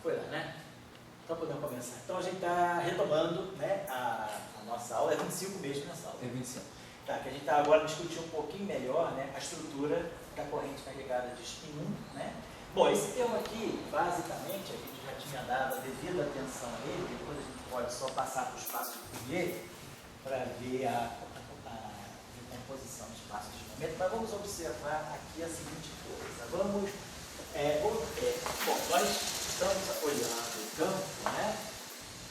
Foi lá, né? Então podemos começar. Então a gente está retomando, né, a nossa aula, é 25 mesmo nessa aula. É 25. Tá, que a gente está agora discutindo um pouquinho melhor, né, a estrutura da corrente carregada de spin 1, né? Bom, esse termo aqui, basicamente, a gente já tinha dado a devida atenção a ele, depois a gente pode só passar para o espaço de Fourier para ver a decomposição do espaço de momento, mas vamos observar aqui a seguinte coisa. Vamos, bom, nós estamos olhando o campo, né,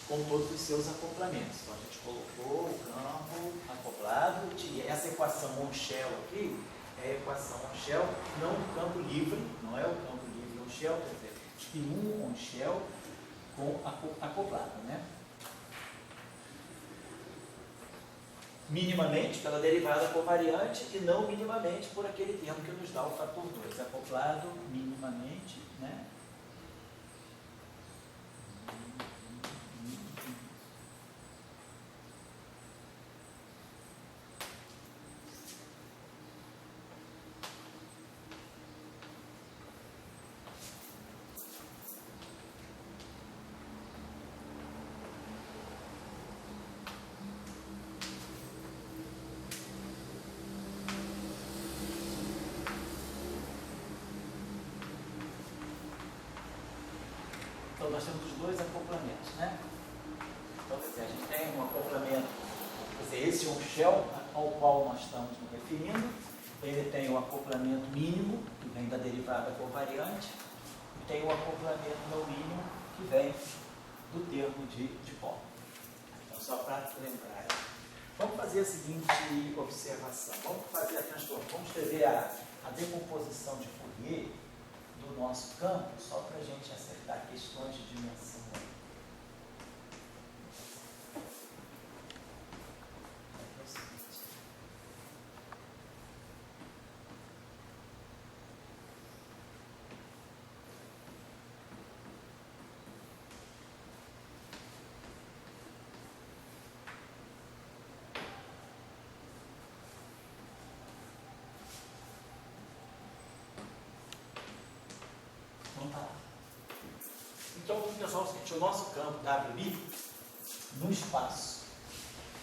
com todos os seus acoplamentos. Então a gente colocou o campo acoplado, e essa equação Monchel aqui é a equação Monchel, não do campo livre, não é o campo livre Monchel, quer dizer, spin 1 Monchel com acoplado, né? Minimamente pela derivada covariante e não minimamente por aquele termo que nos dá o fator 2. Acoplado minimamente, né? Então, nós temos os dois acoplamentos, né? Então, quer dizer, a gente tem um acoplamento, quer dizer, esse Monchel ao qual nós estamos nos referindo, ele tem o acoplamento mínimo, que vem da derivada covariante, e tem o acoplamento não mínimo, que vem do termo de pó. Então, só para lembrar. Vamos fazer a seguinte observação. Vamos fazer a transformação, vamos escrever a decomposição de Fourier do nosso campo, só para a gente acertar questões de dimensão. É o seguinte. Então, vamos pensar o seguinte, o nosso campo WI, no espaço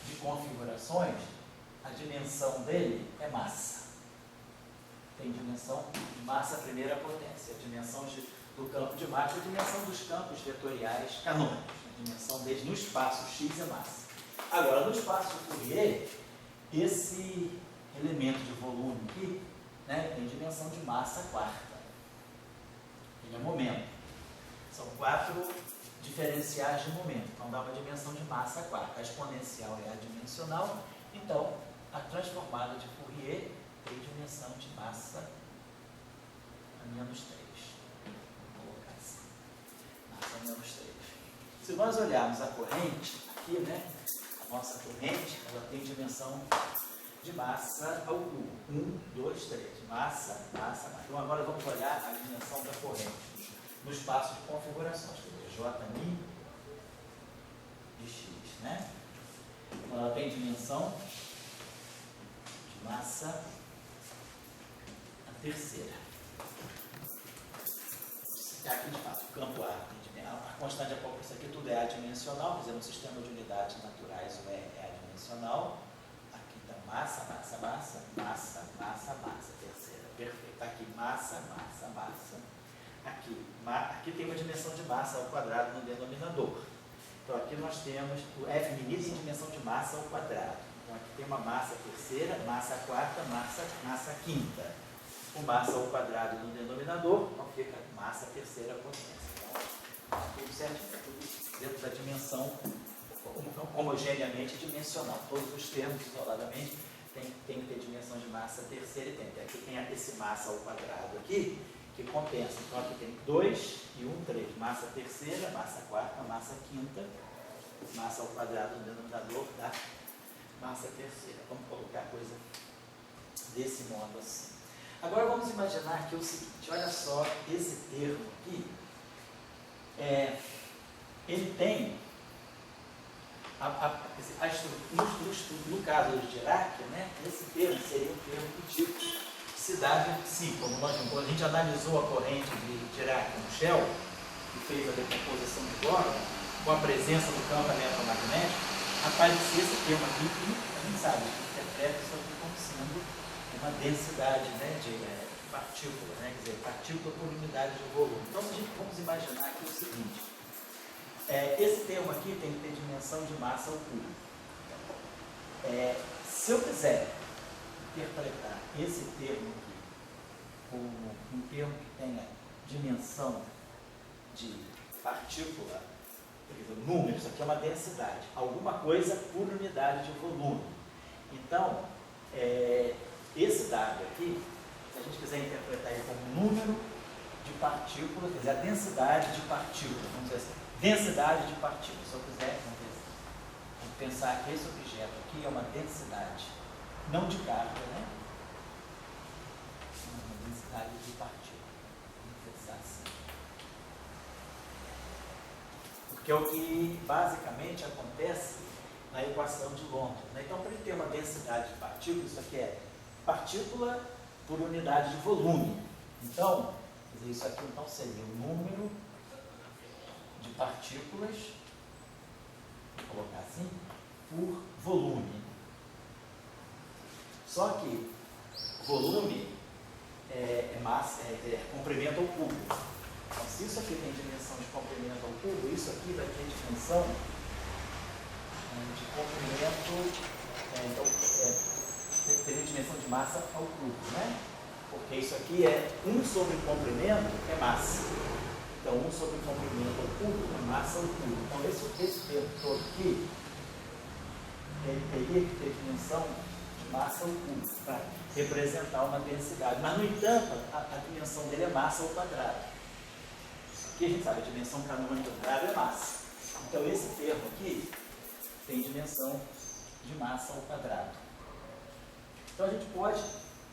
de configurações, a dimensão dele é massa. Tem dimensão de massa primeira potência. A dimensão do campo de massa é a dimensão dos campos vetoriais canônicos. A dimensão deles no espaço X é massa. Agora, no espaço Fourier, esse elemento de volume aqui, né, tem dimensão de massa quarta. Ele é momento. São 4 diferenciais de momento. Então, dá uma dimensão de massa quarta. A exponencial é adimensional. Então, a transformada de Fourier tem dimensão de massa a menos 3. Vou colocar assim. Massa a menos 3. Se nós olharmos a corrente, aqui, né? A nossa corrente, ela tem dimensão de massa ao cubo. 1, 2, 3. Massa, massa, massa. Então, agora vamos olhar a dimensão da corrente no espaço de configurações, quer dizer, Ji de X, né? Então, ela tem dimensão de massa a terceira. Aqui, de fato, o campo A, a constante de isso aqui tudo é adimensional, quer dizer, no sistema de unidades naturais o E é adimensional. Aqui está massa, massa, massa, massa, massa, massa, terceira, perfeito. Aqui massa, massa, massa. Aqui tem uma dimensão de massa ao quadrado no denominador. Então aqui nós temos o F menino em dimensão de massa ao quadrado. Então aqui tem uma massa terceira, massa quarta, massa quinta. Com massa ao quadrado no denominador, então fica massa terceira potência. Então, tudo certinho, tudo dentro da dimensão homogeneamente dimensional. Todos os termos isoladamente tem que ter dimensão de massa terceira e tem. Aqui tem esse massa ao quadrado aqui, que compensa. Então aqui tem 2 e 1, 3. Massa terceira, massa quarta, massa quinta, massa ao quadrado no denominador da massa terceira. Vamos colocar a coisa desse modo assim. Agora vamos imaginar que é o seguinte, olha só, esse termo aqui, ele tem, no caso de Dirac, né, esse termo seria um termo do tipo cidade, sim, como a gente analisou a corrente de Dirac no Shell, que fez a decomposição de Gordon, com a presença do campo eletromagnético, aparecia esse termo aqui que a gente sabe, a gente interpreta isso aqui como sendo uma densidade, né, de partícula, né, quer dizer, partícula por unidade de volume. Então, vamos imaginar aqui o seguinte, esse termo aqui tem que ter dimensão de massa ao cubo. Se eu quiser interpretar esse termo aqui como um termo que tenha dimensão de partícula, por exemplo, número, isso aqui é uma densidade, alguma coisa por unidade de volume. Então, esse dado aqui, se a gente quiser interpretar ele como número de partículas, quer dizer, a densidade de partículas, vamos dizer assim, densidade de partículas, se eu quiser, vamos pensar que esse objeto aqui é uma densidade, não de carga, né? Uma densidade de partículas, vamos pensar assim. Porque é o que basicamente acontece na equação de Londres, né? Então, para ele ter uma densidade de partículas, isso aqui é partícula por unidade de volume. Então, quer dizer, isso aqui então seria o número de partículas, vou colocar assim, por volume. Só que volume é massa, comprimento ao cubo. Então, se isso aqui tem dimensão de comprimento ao cubo, isso aqui vai ter dimensão de comprimento, teria dimensão de massa ao cubo, né? Porque isso aqui é 1 sobre comprimento é massa. Então, 1 sobre comprimento ao cubo é massa ao cubo. Então, esse termo todo aqui, ele teria que ter dimensão de massa ao cubo para representar uma densidade. Mas, no entanto, a dimensão dele é massa ao quadrado. Aqui a gente sabe, a dimensão canônica do quadrado é massa. Então, esse termo aqui tem dimensão de massa ao quadrado. Então, a gente pode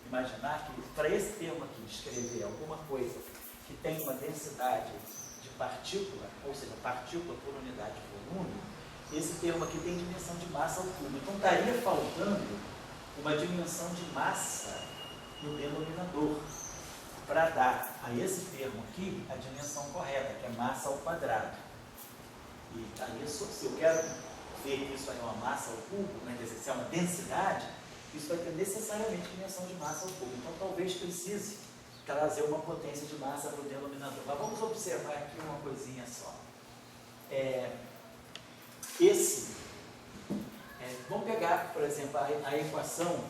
imaginar que, para esse termo aqui descrever alguma coisa que tem uma densidade de partícula, ou seja, partícula por unidade de volume, esse termo aqui tem dimensão de massa ao cubo. Então, estaria faltando uma dimensão de massa no denominador, para dar a esse termo aqui a dimensão correta, que é massa ao quadrado. E aí, se eu quero ver que isso aí é uma massa ao cubo, né, quer dizer, se é uma densidade, isso vai ter necessariamente dimensão de massa ao cubo. Então, talvez precise trazer uma potência de massa para o denominador. Mas vamos observar aqui uma coisinha só. Vamos pegar, por exemplo, a equação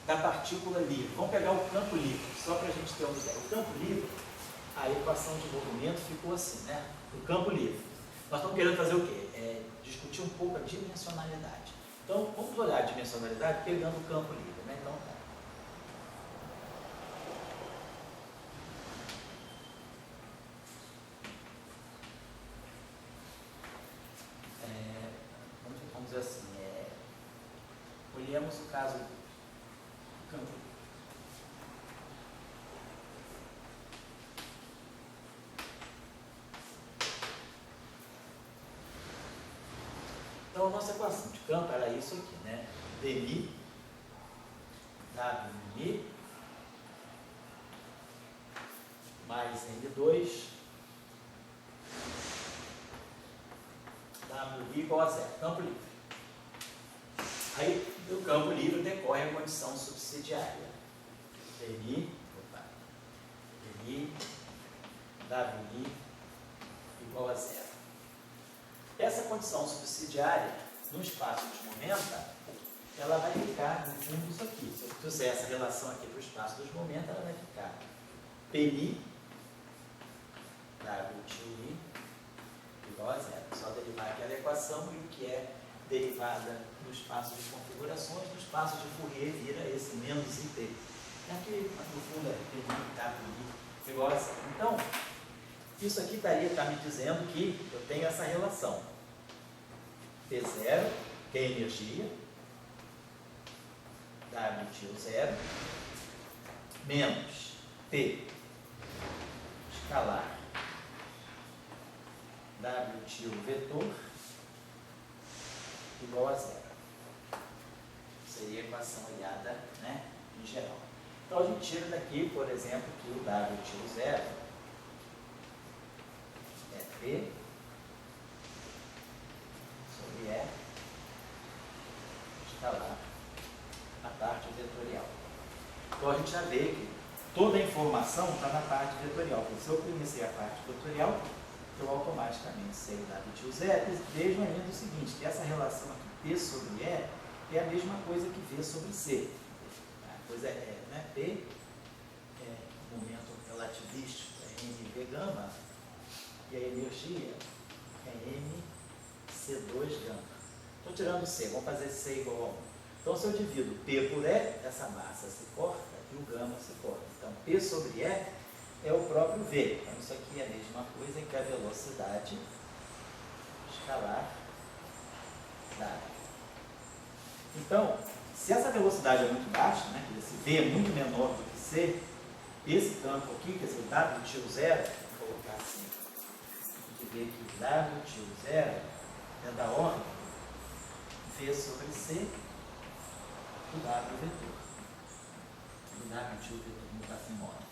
da partícula livre. Vamos pegar o campo livre, só para a gente ter uma ideia. O campo livre, a equação de movimento ficou assim, né? O campo livre. Nós estamos querendo fazer o quê? Discutir um pouco a dimensionalidade. Então, vamos olhar a dimensionalidade pegando o campo livre, né? Então, vamos dizer assim, olhemos o caso do campo livre. Então, a nossa equação de campo era isso aqui, né? dmi, wmi, mais n2, wi igual a zero. Campo livre. Aí, do campo livre decorre a condição subsidiária. dmi, wi igual a zero. Essa condição subsidiária, no espaço dos momenta, ela vai ficar, no fundo, isso aqui. Se eu fizer essa relação aqui para o espaço dos momentos, ela vai ficar Pi, WTI, igual a zero. Só derivar aquela equação e o que é derivada no espaço de configurações, no espaço de Fourier vira esse menos IT. Aqui, no fundo, é Pi, WI, igual a zero. Então, isso aqui está me dizendo que eu tenho essa relação. P0, que é energia, W zero, menos P escalar, W vetor, igual a zero. Seria a equação aliada, né, em geral. Então, a gente tira daqui, por exemplo, que o W zero V sobre E escalar a parte vetorial. Então a gente já vê que toda a informação está na parte vetorial. Porque se eu conhecer a parte vetorial, eu automaticamente sei o W tio zero. Vejam ainda o seguinte, que essa relação aqui, P sobre E, é a mesma coisa que V sobre C. A coisa é, né? P é momento relativístico, é mv gama, e a energia é mc2 gama. Estou tirando C, vamos fazer C igual a 1. Então, se eu divido P por E, essa massa se corta e o gama se corta. Então, P sobre E é o próprio V. Então, isso aqui é a mesma coisa que a velocidade escalar dada. Então, se essa velocidade é muito baixa, né, esse V é muito menor do que C, esse campo aqui, quer dizer, o W tio zero, vou colocar assim, a gente vê que o W tio zero é da ordem V sobre C do W vetor. O W tio vetor não está sem módulo.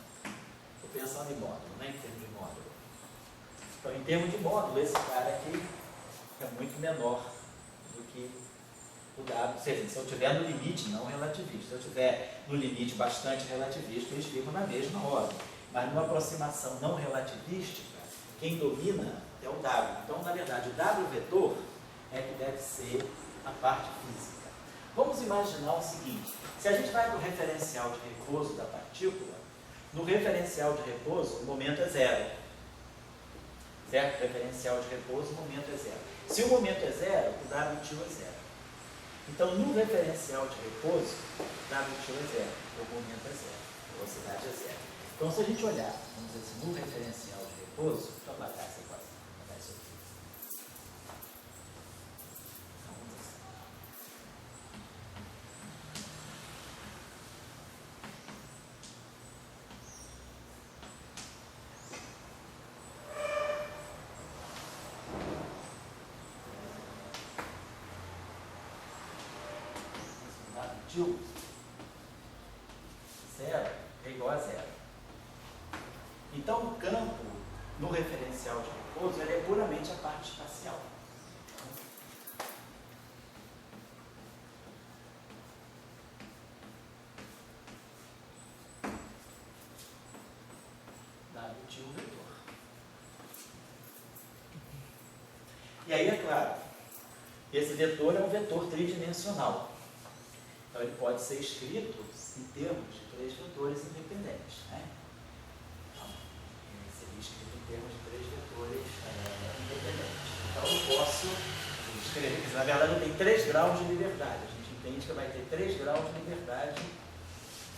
Estou pensando em módulo, né, em termos de módulo. Então, em termos de módulo, esse cara aqui é muito menor do que o W, ou seja, se eu estiver no limite não relativista, se eu estiver no limite bastante relativista, eles ficam na mesma ordem. Mas numa aproximação não relativística, quem domina é o W. Então, na verdade, o W vetor é que deve ser a parte física. Vamos imaginar o seguinte, se a gente vai para o referencial de repouso da partícula, no referencial de repouso o momento é zero. Certo? Referencial de repouso, o momento é zero. Se o momento é zero, o W tio é zero. Então, no referencial de repouso, W tio é zero, o momento é zero, a velocidade é zero. Então, se a gente olhar, vamos dizer assim, no referencial de repouso, deixa eu apagar essa equação, vou apagar isso aqui. Então, vamos assim. W zero é igual a zero. Então, o campo no referencial de repouso ele é puramente a parte espacial. W tio vetor. E aí, é claro, esse vetor é um vetor tridimensional. Então, ele pode ser escrito em termos de três vetores independentes. Né? Então, ele seria escrito em termos de três vetores independentes. Então, eu posso escrever, na verdade, eu tenho 3 graus de liberdade. A gente entende que vai ter 3 graus de liberdade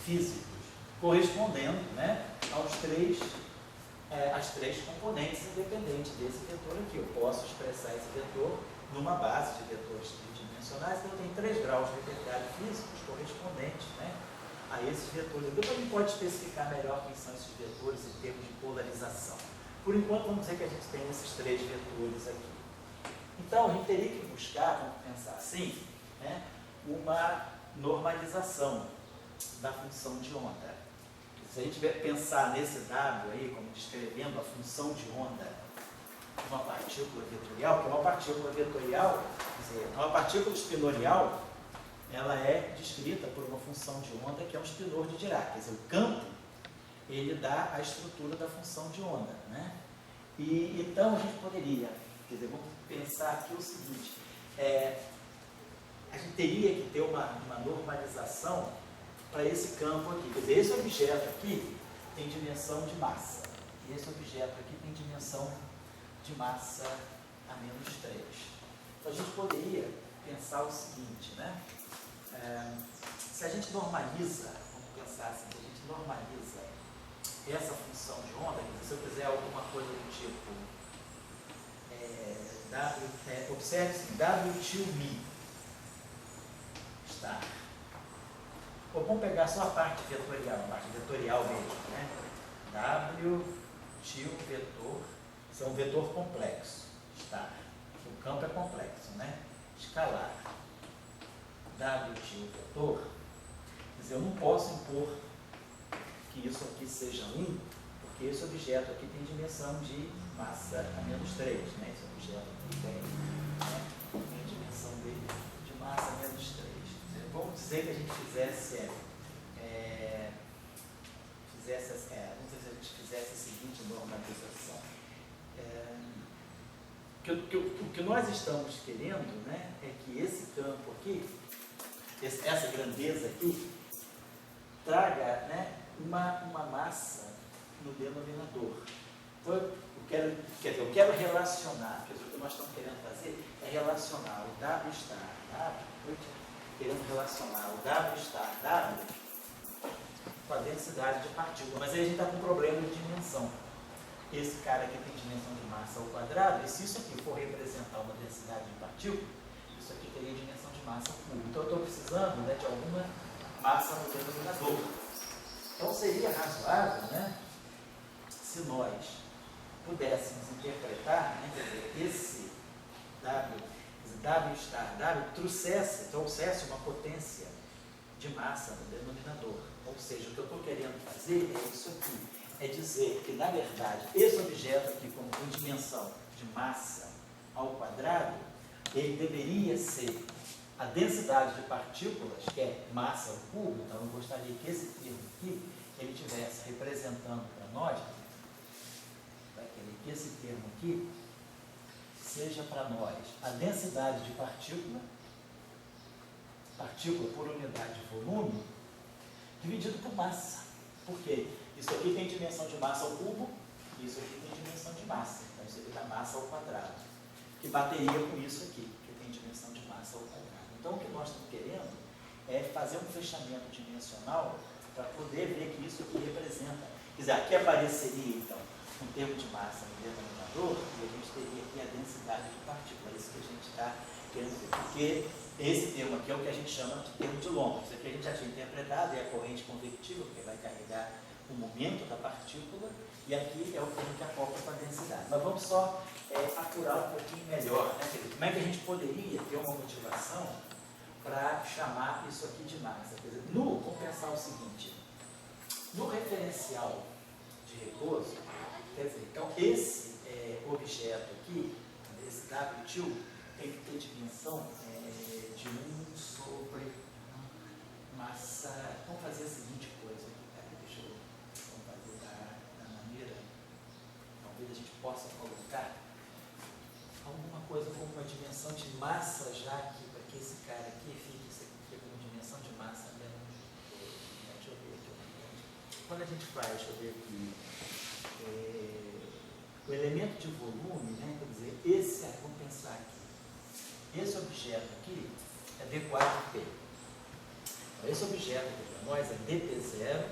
físicos, correspondendo, né, às três componentes independentes desse vetor aqui. Eu posso expressar esse vetor numa base de vetores tridimensionais, então eu tenho 3 graus de liberdade físicos correspondentes, né, a esses vetores. Depois a gente pode especificar melhor quem são esses vetores em termos de polarização. Por enquanto, vamos dizer que a gente tem esses 3 vetores aqui. Então, a gente teria que buscar, vamos pensar assim, né, uma normalização da função de onda. Se a gente pensar nesse W aí, como descrevendo a função de onda de uma partícula vetorial, que é uma partícula vetorial, quer dizer, uma partícula espinorial, ela é descrita por uma função de onda que é um espinor de Dirac. Quer dizer, o campo, ele dá a estrutura da função de onda, né? E então a gente poderia, quer dizer, vamos pensar aqui o seguinte, a gente teria que ter uma normalização para esse campo aqui. Quer dizer, esse objeto aqui tem dimensão de massa. E esse objeto aqui tem dimensão de massa a menos 3. Então a gente poderia pensar o seguinte, né? Se a gente normaliza, vamos pensar assim, se a gente normaliza essa função de onda, se eu fizer alguma coisa do tipo observe assim, W tio mi está. Ou vamos pegar só a parte vetorial mesmo, né? W tio vetor, isso é um vetor complexo, está. O campo é complexo, né? Escalar. W tio vetor, quer dizer, eu não posso impor que isso aqui seja 1, porque esse objeto aqui tem dimensão de massa a menos 3, né? Esse objeto aqui tem, né, a dimensão dele de massa a menos 3. Vamos dizer que a gente fizesse, não sei se a gente fizesse a seguinte normalização. O que nós estamos querendo, né, é que esse campo aqui, essa grandeza aqui, traga, né, uma massa no denominador. Então, eu quero relacionar, o que nós estamos querendo fazer é relacionar o W star W, querendo relacionar o W star W com a densidade de partícula. Mas aí a gente está com um problema de dimensão. Esse cara aqui tem dimensão de massa ao quadrado, e se isso aqui for representar uma densidade de partícula, isso aqui teria dimensão de massa ao cubo. Então eu estou precisando, né, de alguma massa no denominador. Então seria razoável, né, se nós pudéssemos interpretar, né, quer dizer, esse W star W trouxesse uma potência de massa no denominador. Ou seja, o que eu estou querendo fazer é isso aqui. É dizer que, na verdade, esse objeto aqui, como com dimensão de massa ao quadrado, ele deveria ser a densidade de partículas, que é massa ao cubo. Então, eu gostaria que esse termo aqui, ele estivesse representando para nós, que esse termo aqui seja para nós a densidade de partícula por unidade de volume, dividido por massa. Por quê? Isso aqui tem dimensão de massa ao cubo, e isso aqui tem dimensão de massa. Então, isso aqui dá massa ao quadrado, que bateria com isso aqui, que tem dimensão de massa ao quadrado. Então, o que nós estamos querendo é fazer um fechamento dimensional para poder ver que isso aqui representa. Quer dizer, aqui apareceria, então, um termo de massa no denominador, e a gente teria aqui a densidade de partícula. É isso que a gente está querendo ver. Porque esse termo aqui é o que a gente chama de termo de Lomb. Isso aqui a gente já tinha interpretado, é a corrente convectiva, que vai carregar o momento da partícula, e aqui é o termo que acopla com a densidade. Mas vamos só apurar um pouquinho melhor, né? Como é que a gente poderia ter uma motivação para chamar isso aqui de massa? Quer dizer, vamos pensar o seguinte, no referencial de repouso, quer dizer, então esse objeto aqui, esse W2, tem que ter dimensão de 1 sobre massa. Vamos fazer a seguinte coisa aqui, vamos fazer da maneira, talvez a gente possa colocar alguma coisa como uma dimensão de massa já aqui, para que esse cara aqui fique com dimensão de massa menos. Deixa eu ver aqui. Quando a gente faz, deixa eu ver aqui, o elemento de volume, né, quer dizer, vamos pensar aqui, esse objeto aqui é D4P. Então, esse objeto aqui para nós é DP0,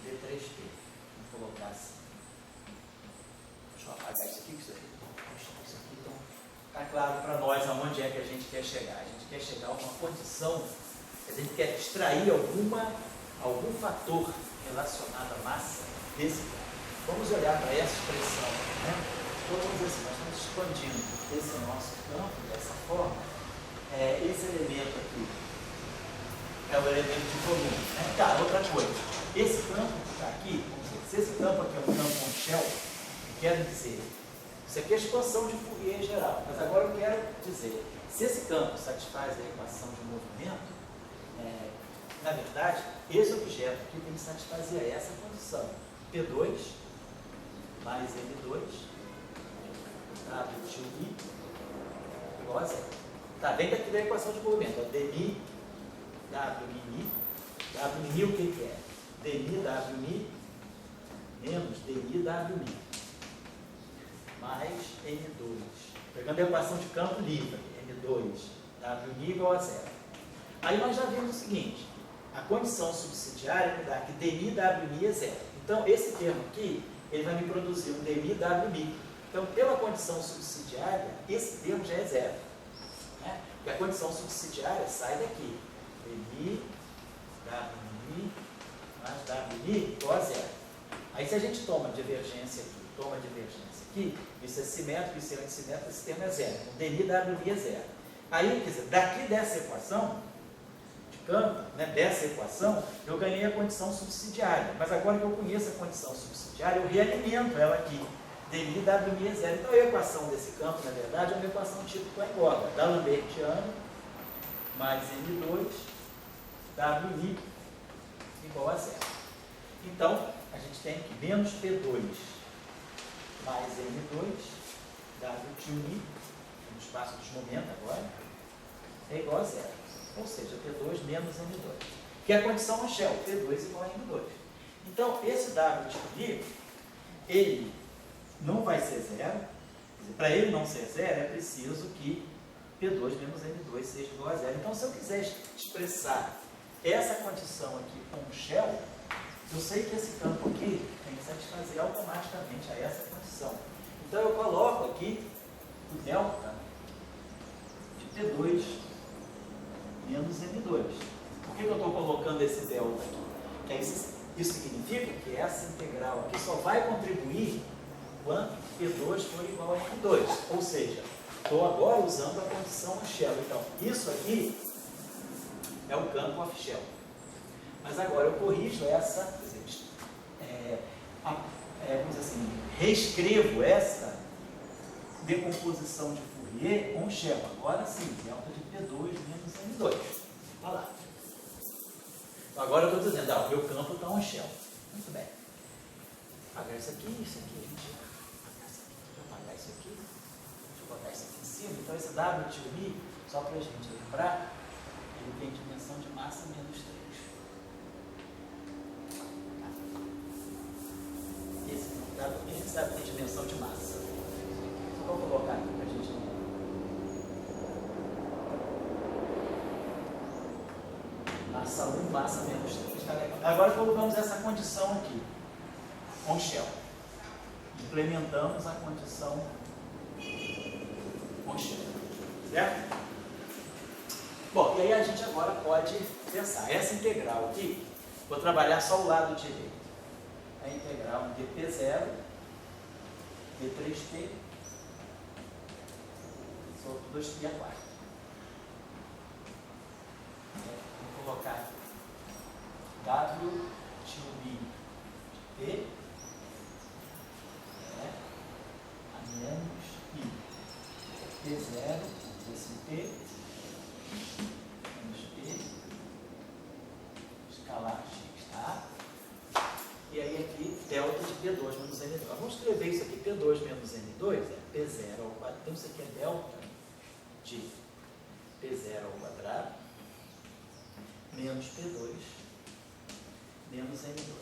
D3P. Vamos colocar assim. Deixa eu apagar isso aqui, isso aqui então está claro para nós aonde é que a gente quer chegar. A gente quer chegar a uma condição, a gente quer extrair algum fator relacionado à massa desse cara. Vamos olhar para essa expressão, né? Então, vamos dizer assim, nós estamos expandindo esse nosso campo dessa forma. Esse elemento aqui é o elemento de volume, né? Tá, outra coisa. Esse campo que está aqui, se esse campo aqui é um campo on-shell, eu quero dizer, isso aqui é a expansão de Fourier geral, mas agora eu quero dizer, se esse campo satisfaz a equação de movimento, na verdade, esse objeto aqui tem que satisfazer essa condição. P2 mais M2 W2I igual a zero. Tá, vem daqui da equação de movimento. Dmi Wmi. Wmi o que é? Dmi Wmi menos Dmi Wmi mais M2. Pegando a equação de campo livre, M2 Wmi igual a zero. Aí nós já vimos o seguinte, a condição subsidiária me dá que Dmi Wmi é zero. Então, esse termo aqui, ele vai me produzir um Dmi Wmi. Então, pela condição subsidiária, esse termo já é zero. Né? Porque a condição subsidiária sai daqui. Dmi Wmi mais Wmi igual a zero. Aí, se a gente toma divergência aqui, isso é simétrico, isso é antissimétrico, esse termo é zero. Então, Dmi Wmi é zero. Aí, quer dizer, daqui dessa equação de campo, né, dessa equação, eu ganhei a condição subsidiária. Mas agora que eu conheço a condição subsidiária, eu realimento ela aqui. dmi Wmi é zero. Então a equação desse campo, na verdade, é uma equação tipo Cohen-Gordon, da Lambertiano mais M2 Wi igual a zero. Então, a gente tem aqui menos P2 mais M2 W2Mi, no espaço dos momentos agora, é igual a zero. Ou seja, P2 menos M2. Que é a condição a Shell, P2 igual a M2. Então, esse W2Mi, ele não vai ser zero. Para ele não ser zero, é preciso que P2 menos M2 seja igual a zero. Então, se eu quiser expressar essa condição aqui com Shell, eu sei que esse campo aqui tem que satisfazer automaticamente a essa condição. Então, eu coloco aqui o delta de P2 menos M2. Por que eu estou colocando esse delta aqui? Que isso significa que essa integral aqui só vai contribuir quando P2 for igual a M2. Ou seja, estou agora usando a condição Shell. Então, isso aqui é o campo of Shell. Mas agora eu corrijo essa, vamos dizer assim, reescrevo essa decomposição de Fourier com Shell. Agora sim, delta de P2 menos M2. Olha lá. Então, agora eu estou dizendo, o meu campo está um Shell. Muito bem. Apagar isso aqui, a gente vai apagar isso aqui. Deixa eu botar isso aqui em cima. Então, esse W2Mi, só para a gente lembrar, ele tem dimensão de massa menos 3. Esse sabe que tem dimensão de massa. Só vou colocar aqui para a gente não. Massa 1, massa menos 3. Agora colocamos essa condição aqui, com Shell. Implementamos a condição com Shell. Certo? Bom, e aí a gente agora pode pensar. Essa integral aqui, vou trabalhar só o lado direito. A integral de P0, D3P, sobre 2π a 4. Vou colocar W de P a menos I. P0, esse P, menos P, escalar X, tá? E aí aqui, delta de P2 menos M2. Vamos escrever isso aqui, P2 menos M2 é P0 ao quadrado. Então isso aqui é delta de P0 ao quadrado menos P2 menos M2.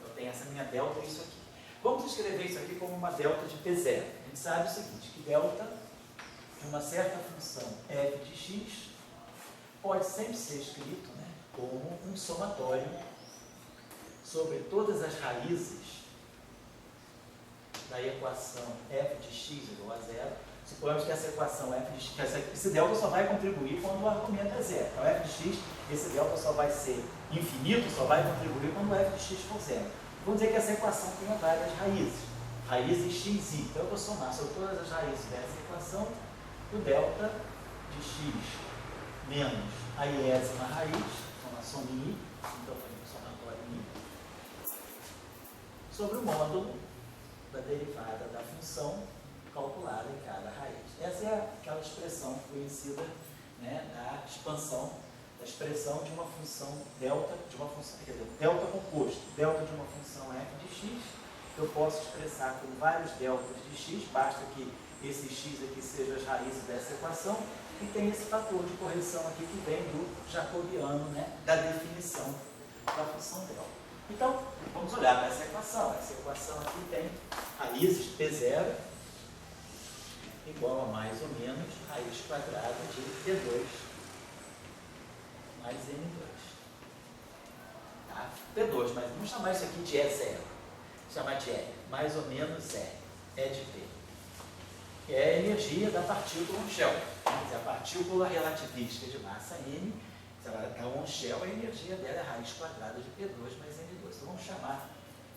Então tem essa minha delta e isso aqui. Vamos escrever isso aqui como uma delta de P0. A gente sabe o seguinte, que delta de uma certa função f de x pode sempre ser escrito, né, como um somatório sobre todas as raízes da equação f de x igual a zero. Suponhamos que essa equação f de x, esse delta só vai contribuir quando o argumento é zero. Então, f de x, esse delta só vai ser infinito, só vai contribuir quando o f de x for zero. Vamos dizer que essa equação tenha várias raízes xi. Então, eu vou somar sobre todas as raízes dessa equação o delta de x menos a iésima raiz, somação em i, então, somatório em i, sobre o módulo da derivada da função calculada em cada raiz. Essa é aquela expressão conhecida, né, da expansão, da expressão de uma função delta, quer dizer, delta composto, delta de uma função f de x, eu posso expressar com vários deltas de x, basta que esse x aqui seja as raízes dessa equação, e tem esse fator de correção aqui que vem do jacobiano, né, da definição da função delta. Então, vamos olhar para essa equação. Essa equação aqui tem raízes P0 igual a mais ou menos raiz quadrada de P2 mais M2. Tá? P2, mas vamos chamar isso aqui de E0. Vamos chamar de E, mais ou menos E de P. Que é a energia da partícula on-shell. Quer dizer, a partícula relativística de massa M, se ela é on-shell, a energia dela é a raiz quadrada de P2 mais M2. Então vamos chamar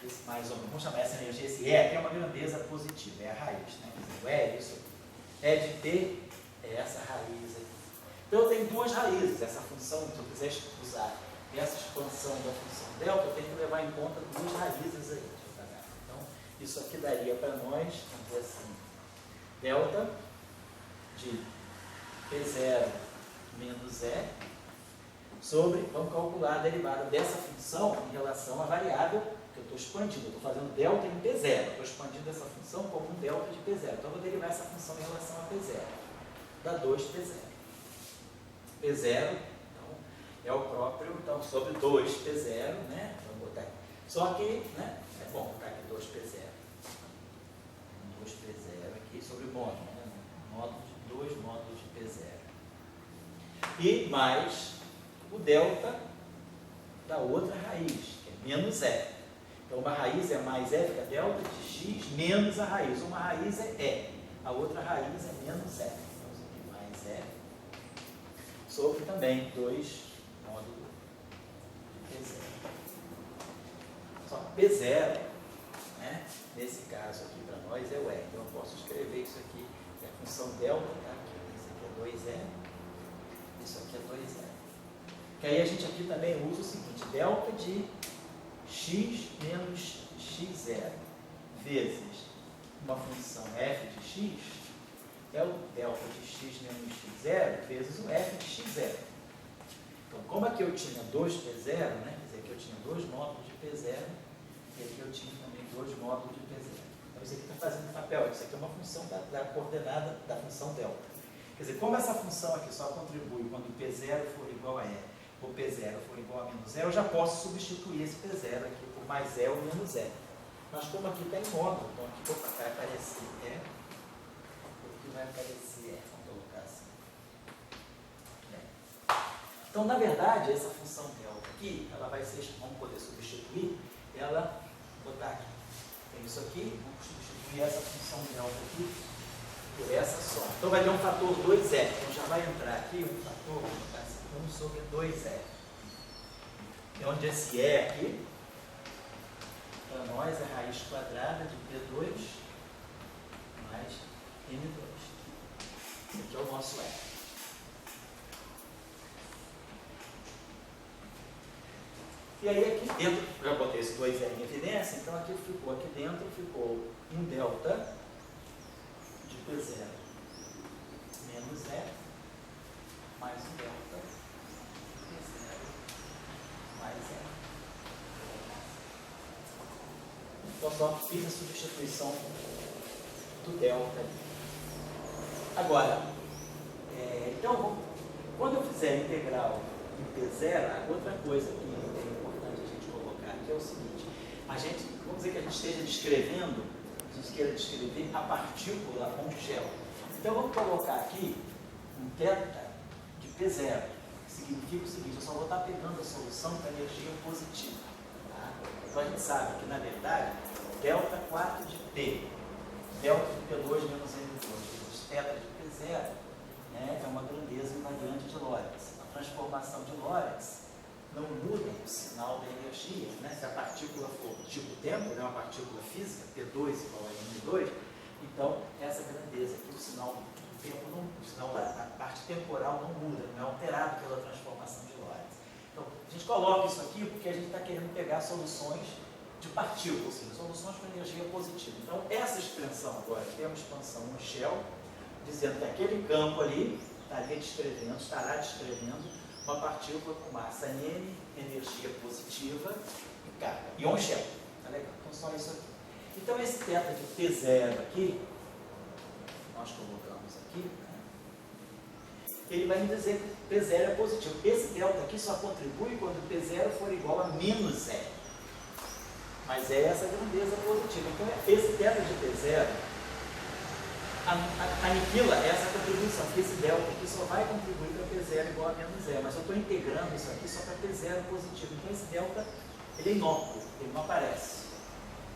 esse mais ou menos, vamos chamar essa energia, esse E, que é uma grandeza positiva, é a raiz, né? Quer dizer, o E é isso aqui. E de P é essa raiz aqui. Então eu tenho duas raízes. Essa função, se eu quiser usar essa expansão da função delta, eu tenho que levar em conta duas raízes aí. Então, isso aqui daria para nós, vamos dizer assim, delta de P0 menos E sobre, vamos calcular a derivada dessa função em relação à variável que eu estou expandindo. Eu estou fazendo delta em P0, estou expandindo essa função como um delta de P0. Então eu vou derivar essa função em relação a P0. Dá 2P0. P0, então, é o próprio, então, sobre 2P0, né? Vamos botar aqui. Só que, né? É bom botar aqui 2P0. 2P0 aqui sobre o módulo, né? Dois módulos de P0. E mais o delta da outra raiz, que é menos E. Então, uma raiz é mais E, fica delta de x menos a raiz. Uma raiz é E, a outra raiz é menos E. Então, isso aqui mais E, sobre também 2 módulo de P0. Só que P0, né, nesse caso aqui para nós é o E. Então, eu posso escrever isso aqui, que a função delta está aqui. Isso aqui é 2E, isso aqui é 2E. Que aí a gente aqui também usa o seguinte, delta de x menos x0 vezes uma função f de x é o delta de x menos x0 vezes o f de x0. Então, como aqui eu tinha 2P0, né? Quer dizer, aqui eu tinha 2 módulos de P0 e aqui eu tinha também 2 módulos de P0. Então, isso aqui está fazendo papel, isso aqui é uma função da coordenada da função delta. Quer dizer, como essa função aqui só contribui quando P0 for igual a E ou P0 for igual a menos E, eu já posso substituir esse P0 aqui por mais E ou menos E. Mas como aqui está em módulo, então aqui vai aparecer E, aqui vai aparecer E, vamos colocar assim. Então, na verdade, essa função delta aqui, ela vai ser, vamos poder substituir, ela, vou botar aqui, tem isso aqui, vamos substituir essa função delta aqui por essa só. Então vai ter um fator 2E, então já vai entrar aqui um fator, vamos botar assim, 1 sobre 2E. E onde esse E aqui, para nós é raiz quadrada de P2 mais N2. Esse aqui é o nosso E. E aí aqui dentro, já botei esse 2E em evidência, então aqui dentro ficou um delta de P0 menos E mais um delta de P0 mais E. Então só fiz a substituição do delta ali. Agora, então, quando eu fizer a integral em P0, outra coisa que é importante a gente colocar aqui é o seguinte, vamos dizer que a gente esteja descrevendo, a gente queira descrever a partícula Monchel. Então vamos colocar aqui um θ de P0, que significa o seguinte, eu só vou estar pegando a solução para energia positiva. Tá? Então a gente sabe que, na verdade, delta 4 de P, delta de P2 menos N2, vezes θ de P0, né, é uma grandeza invariante de Lorentz. A transformação de Lorentz não muda o sinal da energia, né? Se a partícula for tipo tempo, né, uma partícula física, P2 igual a N2, então essa grandeza aqui, o sinal do tempo, o sinal da parte temporal não muda, não é alterado pela transformação de Lorentz. Então, a gente coloca isso aqui porque a gente está querendo pegar soluções de partículas, ou seja, soluções com energia positiva. Então, essa expressão agora tem uma expansão no Shell, dizendo que aquele campo ali estará descrevendo uma partícula com massa N, energia positiva e carga. Ion Shell. Tá legal? Então, só isso aqui. Então, esse θ de T0 aqui, nós colocamos aqui, né, ele vai me dizer que P0 é positivo. Esse delta aqui só contribui quando P0 for igual a menos E. Mas é essa grandeza positiva. Então, esse θ de P0 aniquila essa contribuição, porque esse delta aqui só vai contribuir para P0 igual a menos E, mas eu estou integrando isso aqui só para P0 positivo. Então esse delta, ele é inócuo, ele não aparece.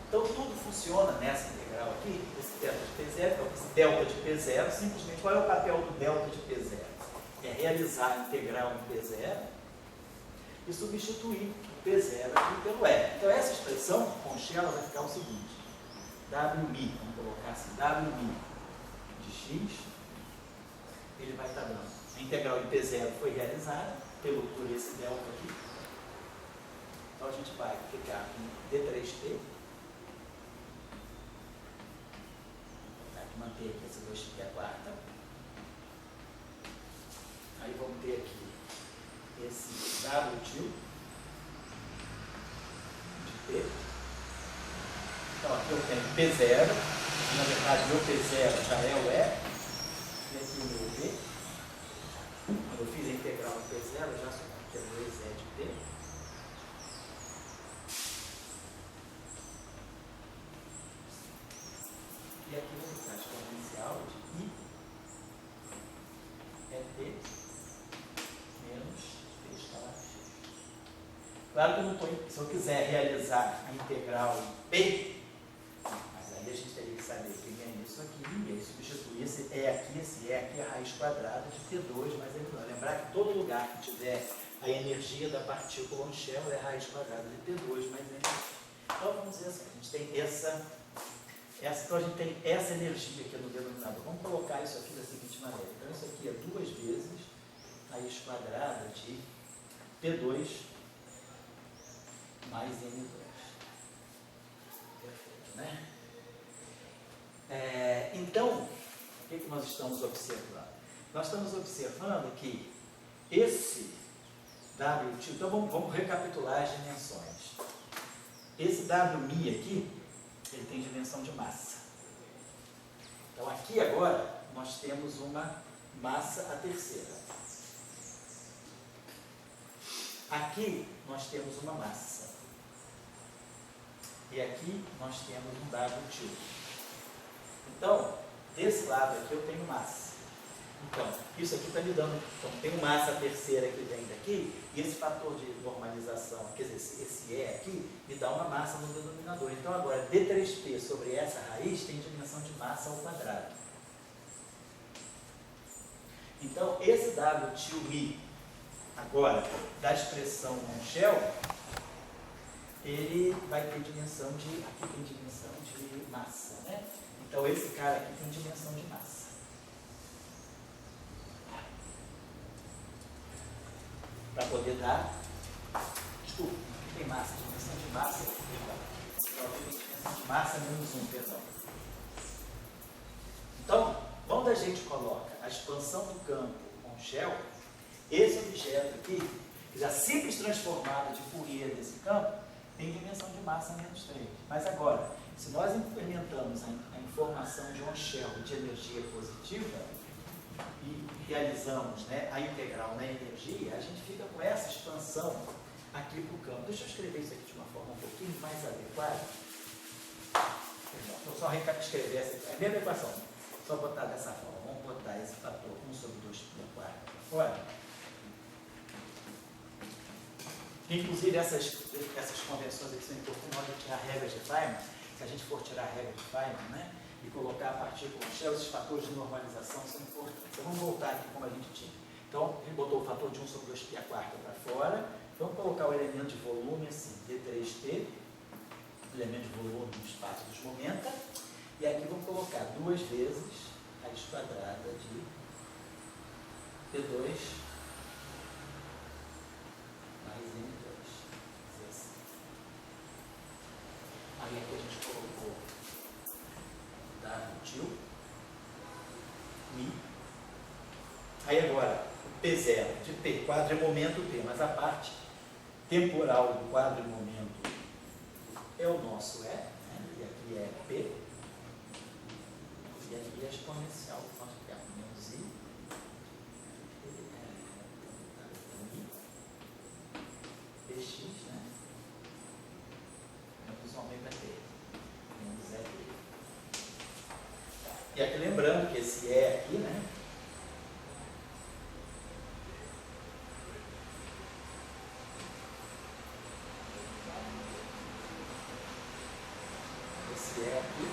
Então tudo funciona nessa integral aqui, esse delta de P0, então esse delta de P0, simplesmente qual é o papel do delta de P0? É realizar a integral em P0 e substituir o P0 aqui pelo E. Então essa expressão, com Shell, vai ficar o seguinte, Wmi, vamos colocar assim, Wmi de x, ele vai estar dando A integral em P0 foi realizada por esse delta aqui. Então a gente vai ficar com D3T. Manter aqui essa 2 que é a quarta. Aí vamos ter aqui esse W tio de P. Então aqui eu tenho P0, na verdade meu P0 já é o E, e aqui o meu V. Quando eu fiz a integral no P0, eu já suponho que é 2E de P. E aqui vou botar a exponencial de I é P menos P escalar X. Claro que eu não tô, se eu quiser realizar a integral em P, mas aí a gente teria que saber que é isso aqui, e aí substituir esse E aqui é a raiz quadrada de T2 mais M2. Lembrar que todo lugar que tiver a energia da partícula on-shell é a raiz quadrada de T2 mais M2. Então vamos dizer assim, a gente tem então a gente tem essa energia aqui no denominador. Vamos colocar isso aqui da seguinte maneira. Então isso aqui é 2 vezes raiz quadrada de P2 mais M2. Perfeito, né? Então, o que nós estamos observando? Nós estamos observando que esse W, então vamos recapitular as dimensões. Esse Wmi aqui, ele tem dimensão de massa. Então aqui agora nós temos uma massa a terceira. Aqui nós temos uma massa. E aqui nós temos um W2. Então, desse lado aqui eu tenho massa. Então, isso aqui está me dando. Então, tem uma massa terceira que vem daqui, e esse fator de normalização, quer dizer, esse E aqui, me dá uma massa no denominador. Então, agora, D3P sobre essa raiz tem dimensão de massa ao quadrado. Então, esse W tio Mi, agora, da expressão on-shell, ele vai ter dimensão de. Aqui tem dimensão de massa, né? Então, esse cara aqui tem dimensão de massa. Para poder dar. Desculpa, aqui tem massa, dimensão de massa, perdão. Então, aqui tem dimensão de massa menos 1, perdão. Então, quando a gente coloca a expansão do campo on-shell, esse objeto aqui, já simples transformado de Fourier desse campo, tem dimensão de massa menos 3. Mas agora, se nós implementamos a informação de on-shell de energia positiva e realizamos, né, a integral na energia, a gente fica com essa expansão aqui para o campo. Deixa eu escrever isso aqui de uma forma um pouquinho mais adequada. Vou só escrever essa, é a mesma equação, só botar dessa forma. Vamos botar esse fator 1 sobre 2π para fora. Inclusive, essas convenções aqui são importantes na hora de tirar regras de Feynman. Se a gente for tirar a regra de Feynman, né, e colocar a partícula on-shell, esses fatores de normalização são importantes. Então, vamos voltar aqui como a gente tinha. Então, a gente botou o fator de 1 sobre 2π para fora. Vamos colocar o elemento de volume assim, D3T, elemento de volume no espaço dos momenta. E aqui vamos colocar 2 vezes raiz quadrada de P2 mais M2. Assim. Aí aqui a gente colocou W Mi. Aí agora, o P0 de P, quadro é momento P, mas a parte temporal do quadro é momento é o nosso E, né? E aqui é P, e aqui é exponencial do nosso P, menos I, PX, né? Menos ômega T, menos E. E aqui lembrando que esse E aqui, né? Esse E aqui,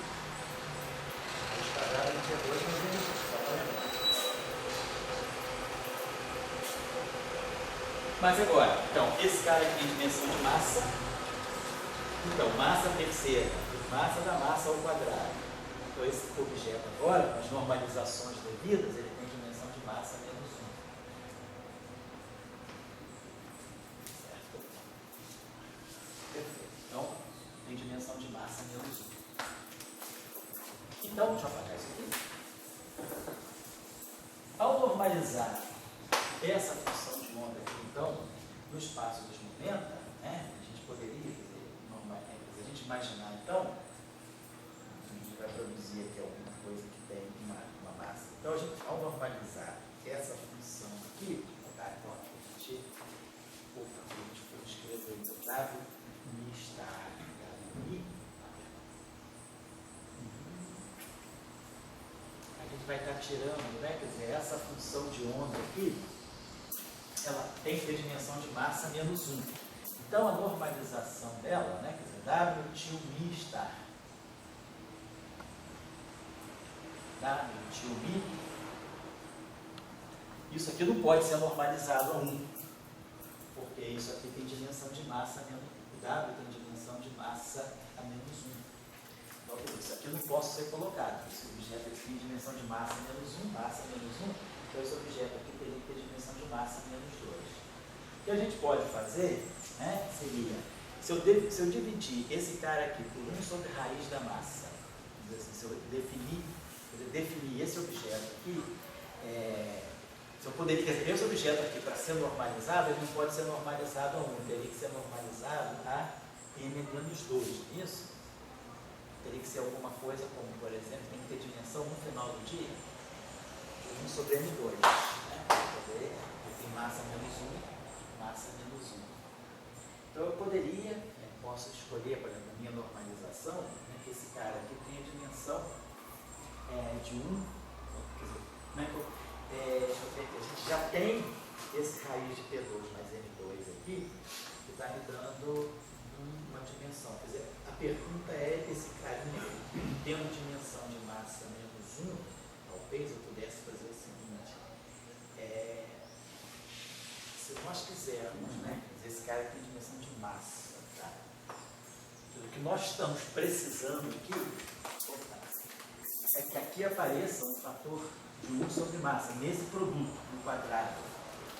a gente quadrada de T2 mais M2, só para lembrar. Mas agora, então, esse cara aqui tem dimensão de massa. Então, massa terceira, massa da massa ao quadrado. Então, esse objeto agora, com as normalizações devidas, ele tem dimensão de massa menos 1. massa menos 1. Então, deixa eu apagar isso aqui. Ao normalizar essa função de onda aqui, então, no espaço dos momentos, né, a gente poderia, a gente imaginar, então, a gente vai produzir aqui alguma coisa que tem uma massa. Então, ao normalizar essa função aqui, tá? Então, aqui a gente for escrever o W mi star, W mi, a gente vai estar tirando, né, quer dizer, essa função de onda aqui, ela tem que ter dimensão de massa menos 1. Então, a normalização dela, né, quer dizer, W tio mi star, W tio mi, isso aqui não pode ser normalizado a 1, porque isso aqui tem dimensão de massa menos 1, o W tem dimensão de massa a menos 1. Então, isso aqui não posso ser colocado, esse objeto aqui tem dimensão de massa menos 1, massa menos 1, então esse objeto aqui teria que ter dimensão de massa menos 2. O que a gente pode fazer, né, seria, se eu dividir esse cara aqui por 1 sobre raiz da massa, assim, se eu definir esse objeto aqui, se eu poderia, quer dizer, esse objeto aqui, para ser normalizado, ele não pode ser normalizado a 1, ele teria que ser normalizado a n-2, isso? Teria que ser alguma coisa como, por exemplo, tem que ter dimensão no final do dia de 1 sobre n2, né? Tem massa menos 1, massa menos 1. Então eu poderia, posso escolher, por exemplo, a minha normalização, né, que esse cara aqui tenha dimensão de 1, quer dizer, né, deixa eu ver aqui, a gente já tem esse raiz de P2 mais N2 aqui, que está me dando uma dimensão. Quer dizer, a pergunta é esse carinha tendo dimensão de massa menos 1, talvez eu pudesse fazer o seguinte, se nós quisermos, né, esse cara tem dimensão de massa, tá? O que nós estamos precisando aqui é que aqui apareça um fator de 1 sobre massa, nesse produto, no quadrado,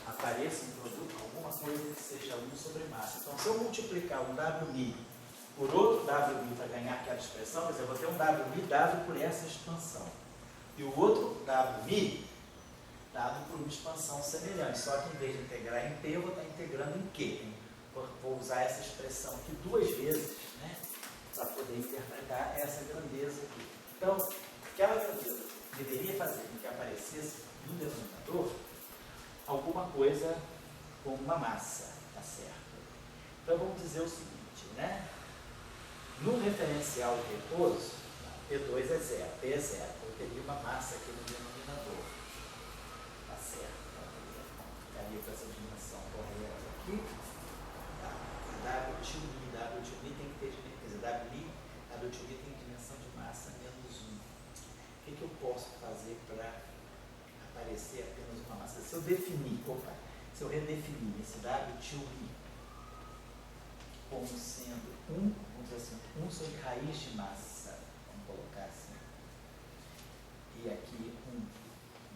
apareça um produto, alguma coisa que seja 1 sobre massa. Então, se eu multiplicar um WMi por outro WMi para ganhar aquela expressão, quer dizer, eu vou ter um WMi dado por essa expansão. E o outro WMi dado por uma expansão semelhante, só que em vez de integrar em P, eu vou estar integrando em Q. Vou usar essa expressão aqui 2 vezes, né, para poder interpretar essa grandeza aqui. Então, aquela grandeza deveria fazer com que aparecesse no denominador alguma coisa com uma massa, tá certo? Então vamos dizer o seguinte, né? No referencial de repouso, P2 é 0, P é 0, eu teria uma massa aqui no denominador, tá certo? Então, ficaria com essa dimensão correta aqui, tá? W tio mi tem que ter dimensão, W tio mi tem dimensão de massa menos 1. O que eu posso fazer para aparecer apenas uma massa? Se eu redefinir esse W tio mi como sendo 1, vamos dizer assim, 1 sobre raiz de massa, vamos colocar assim, e aqui um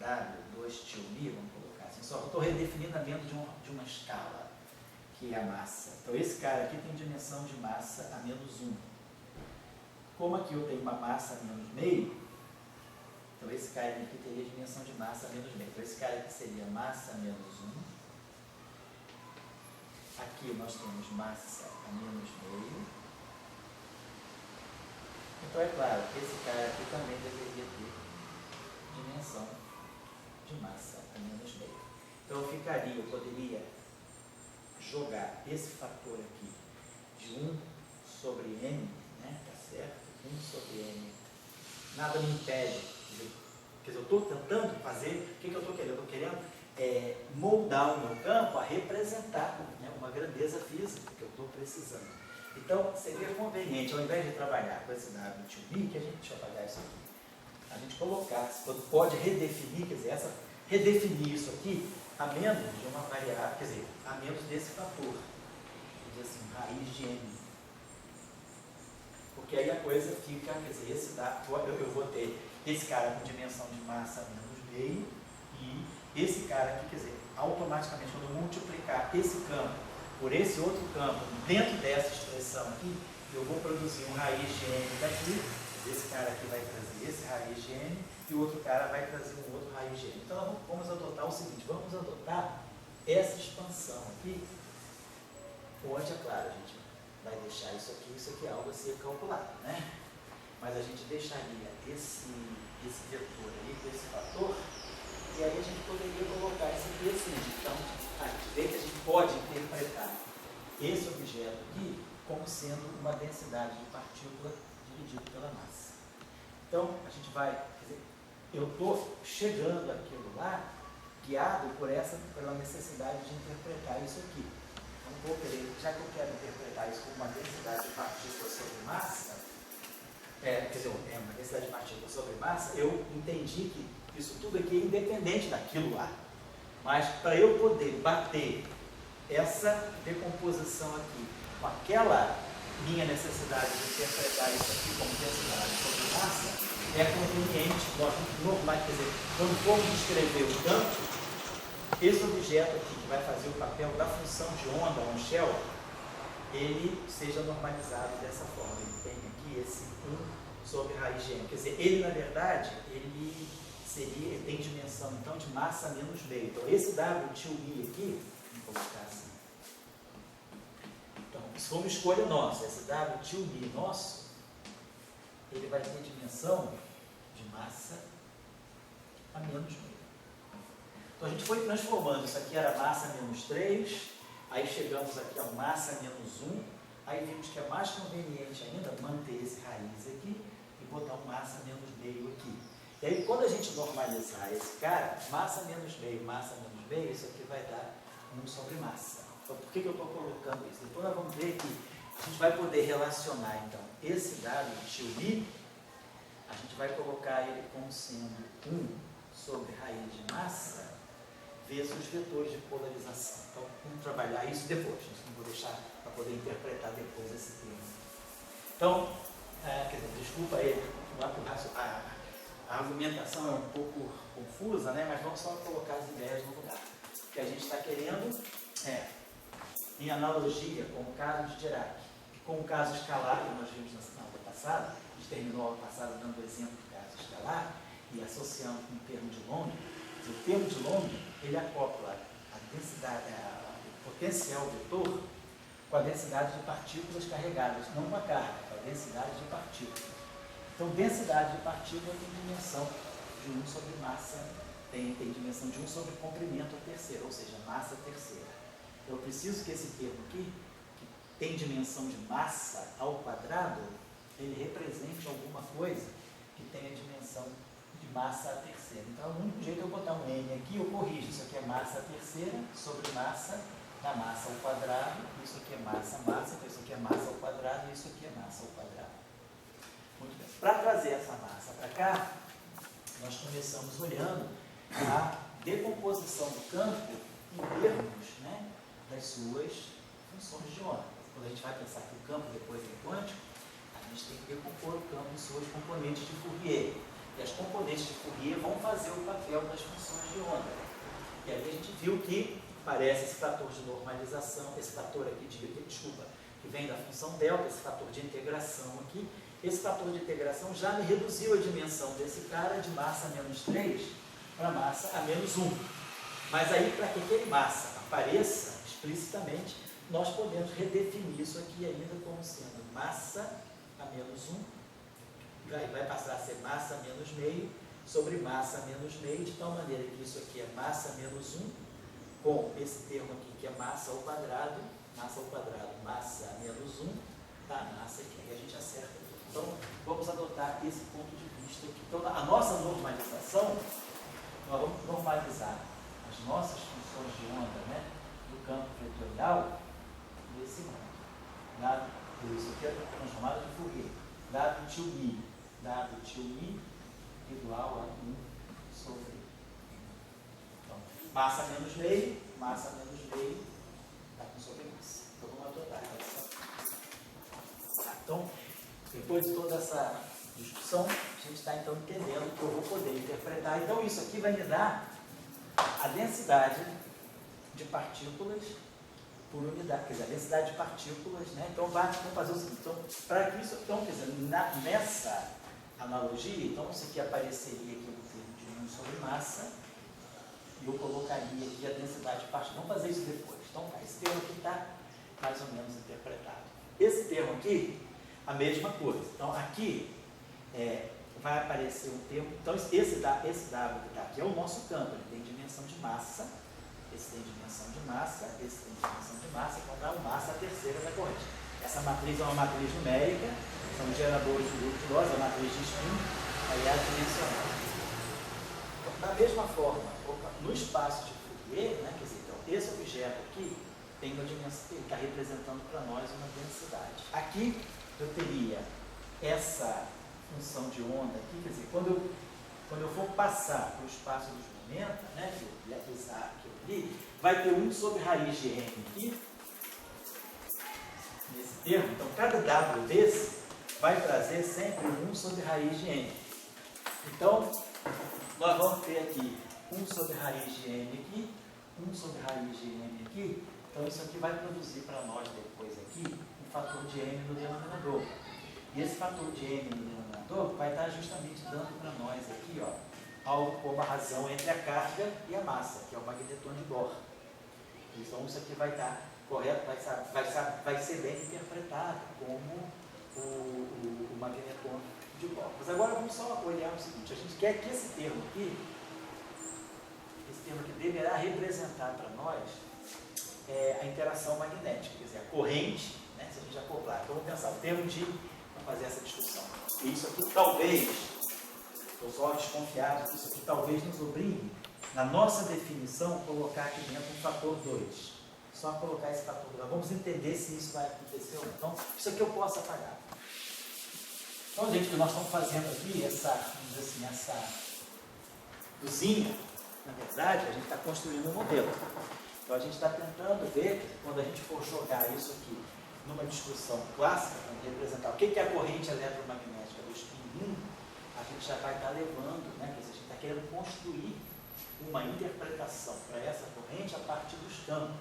W2 tio mi, vamos colocar assim, só que eu estou redefinindo dentro de uma escala, que é a massa. Então esse cara aqui tem dimensão de massa a menos 1. Como aqui eu tenho uma massa a menos meio, então esse cara aqui teria dimensão de massa a menos meio. Então esse cara aqui seria massa menos 1. Aqui nós temos massa a menos meio. Então é claro que esse cara aqui também deveria ter dimensão de massa a menos meio. Então eu poderia jogar esse fator aqui de 1 sobre n, né, tá certo? 1 sobre n. Nada me impede. Quer dizer, eu estou tentando fazer, o que eu estou querendo? Eu estou querendo moldar o meu campo a representar, né, uma grandeza física que eu estou precisando. Então, seria conveniente, ao invés de trabalhar com esse W tio mi, que a gente, deixa eu apagar isso aqui, a gente colocasse, pode redefinir, quer dizer, redefinir isso aqui a menos de uma variável, quer dizer, a menos desse fator, quer dizer assim, raiz de n. Porque aí a coisa fica, quer dizer, eu vou ter esse cara com dimensão de massa menos meio e esse cara aqui, quer dizer, automaticamente quando eu multiplicar esse campo por esse outro campo dentro dessa expressão aqui, eu vou produzir um raiz de n daqui, esse cara aqui vai trazer esse raiz de n, e o outro cara vai trazer um outro raiz de n. Então, vamos adotar o seguinte, vamos adotar essa expansão aqui, onde, é claro, a gente vai deixar isso aqui é algo a ser calculado, né? Mas a gente deixaria esse vetor aí com esse fator, e aí a gente poderia colocar isso aqui assim. Então, a gente vê que a gente pode interpretar esse objeto aqui como sendo uma densidade de partícula dividido pela massa. Então, a gente vai, quer dizer, eu estou chegando àquilo lá, guiado pela necessidade de interpretar isso aqui. Então, vou querer, já que eu quero interpretar isso como uma densidade de partícula sobre massa, uma densidade de partícula sobre massa, eu entendi que isso tudo aqui é independente daquilo lá. Mas para eu poder bater essa decomposição aqui com aquela minha necessidade de interpretar isso aqui como densidade sobre massa, é conveniente, quer dizer, quando formos descrever o campo, esse objeto aqui que vai fazer o papel da função de onda, um shell, ele seja normalizado dessa forma. Ele tem aqui esse 1 sobre raiz de n. Quer dizer, ele na verdade, ele tem dimensão então de massa menos meio. Então esse W tio I aqui, vamos colocar assim. Então, se for uma escolha nossa, esse W tio I nosso, ele vai ter dimensão de massa a menos meio. Então a gente foi transformando, isso aqui era massa menos 3, aí chegamos aqui a massa menos 1, aí vimos que é mais conveniente ainda manter esse raiz aqui e botar um massa menos meio aqui. E aí quando a gente normalizar esse cara, massa menos meio, isso aqui vai dar 1 sobre massa. Então por que eu estou colocando isso? Depois nós vamos ver que a gente vai poder relacionar então esse dado tio I, a gente vai colocar ele como sendo 1 sobre raiz de massa vezes os vetores de polarização. Então, vamos trabalhar isso depois, não vou deixar para poder interpretar depois esse termo. Então, desculpa aí, a argumentação é um pouco confusa, né? Mas vamos só colocar as ideias no lugar. O que a gente está querendo em analogia com o caso de Dirac, com o caso escalar, que nós vimos na aula passada, a gente terminou a aula passada dando o exemplo do caso escalar e associando com o termo de Long. O termo de Long, ele acopla a densidade, o potencial vetor com a densidade de partículas carregadas, não com a carga, com a densidade de partículas. Então, densidade de partícula tem dimensão de 1 sobre massa, tem dimensão de 1 sobre comprimento a terceira, ou seja, massa a terceira. Eu preciso que esse termo aqui, que tem dimensão de massa ao quadrado, ele represente alguma coisa que tenha dimensão de massa a terceira. Então, o único jeito é eu botar um N aqui, eu corrijo. Isso aqui é massa a terceira sobre massa da massa ao quadrado. Isso aqui é massa, então isso aqui é massa ao quadrado e isso aqui é massa ao quadrado. Muito bem. Para trazer essa massa para cá, nós começamos olhando a decomposição do campo em termos, né, das suas funções de onda. Quando a gente vai pensar que o campo depois é quântico, a gente tem que decompor o campo em suas componentes de Fourier. E as componentes de Fourier vão fazer o papel das funções de onda. E aí a gente viu que parece esse fator de normalização, esse fator aqui que vem da função delta, esse fator de integração aqui. Esse fator de integração já me reduziu a dimensão desse cara de massa menos 3 para massa a menos 1. Mas aí, para que aquele massa apareça explicitamente, nós podemos redefinir isso aqui ainda como sendo massa a menos 1, vai passar a ser massa menos meio sobre massa menos meio, de tal maneira que isso aqui é massa menos 1, com esse termo aqui que é massa ao quadrado, massa menos 1, tá? Massa aqui, aí a gente acerta tudo. Então, vamos adotar esse ponto de vista aqui. Então, a nossa normalização, nós vamos normalizar as nossas funções de onda, né, do campo vetorial desse modo. Dado isso aqui é transformado de Fourier. Dado tio I igual a 1 sobre. Então, massa menos meio, está com sobremassa. Então, vamos adotar essa. Então, depois de toda essa discussão, a gente está então entendendo que eu vou poder interpretar. Então, isso aqui vai me dar a densidade de partículas por unidade, quer dizer, a densidade de partículas, né? Então vamos fazer o seguinte, então, para que isso, então, quer dizer, nessa analogia, então isso aqui apareceria aqui no termo de 1 sobre massa, e eu colocaria aqui a densidade de partículas. Vamos fazer isso depois. Então, esse termo aqui está mais ou menos interpretado. Esse termo aqui, a mesma coisa. Então, aqui vai aparecer um termo. Então, esse W que está aqui é o nosso campo. Ele tem dimensão de massa. Esse tem dimensão de massa. Esse tem dimensão de massa. Então, dá o massa a terceira da corrente. Essa matriz é uma matriz numérica. São geradores de grupo de Gauss, a matriz de spin. Aí é a dimensional. Da mesma forma, no espaço de Fourier, né, quer dizer, então, esse objeto aqui tem uma dimensão, ele está representando para nós uma densidade. Aqui eu teria essa função de onda aqui, quer dizer, quando eu for passar para o espaço dos momentos, né, que eu li, vai ter 1 sobre raiz de n aqui, nesse termo. Então, cada W desse vai trazer sempre 1 sobre raiz de n. Então, nós vamos ter aqui 1 sobre raiz de n aqui, 1 sobre raiz de n aqui. Então, isso aqui vai produzir para nós depois aqui um fator de n no denominador. E esse fator de n no denominador vai estar justamente dando para nós aqui, ó, algo como a razão entre a carga e a massa, que é o magneton de Bohr. Então, isso aqui vai estar correto, vai ser bem interpretado como o magneton de Bohr. Mas agora vamos só olhar o seguinte, a gente quer que esse termo aqui deverá representar para nós a interação magnética, quer dizer, a corrente, né, se a gente acoplar. Então vamos pensar, o termo de, vamos fazer essa discussão. E isso aqui talvez, estou só desconfiado que isso aqui talvez nos obrigue, na nossa definição, colocar aqui dentro um fator 2. Só colocar esse fator 2. Vamos entender se isso vai acontecer ou não. Então, isso aqui eu posso apagar. Então, gente, o que nós estamos fazendo aqui, vamos dizer assim, essa cozinha, na verdade, a gente está construindo um modelo. Então, a gente está tentando ver, quando a gente for jogar isso aqui numa discussão clássica, para representar o que é a corrente eletromagnética do spin 1, a gente já vai estar levando, né, quer dizer, a gente está querendo construir uma interpretação para essa corrente a partir dos campos,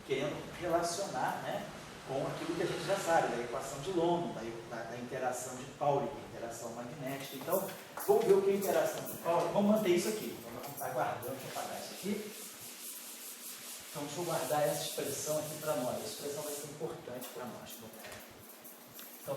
querendo relacionar, né, com aquilo que a gente já sabe, da equação de London, da interação de Pauli, que é a interação magnética. Então, vamos ver o que é a interação de Pauli. Vamos manter isso aqui. Então, nós vamos estar guardando, deixa eu apagar isso aqui. Então, deixa eu guardar essa expressão aqui para nós. A expressão vai ser importante para nós. Então,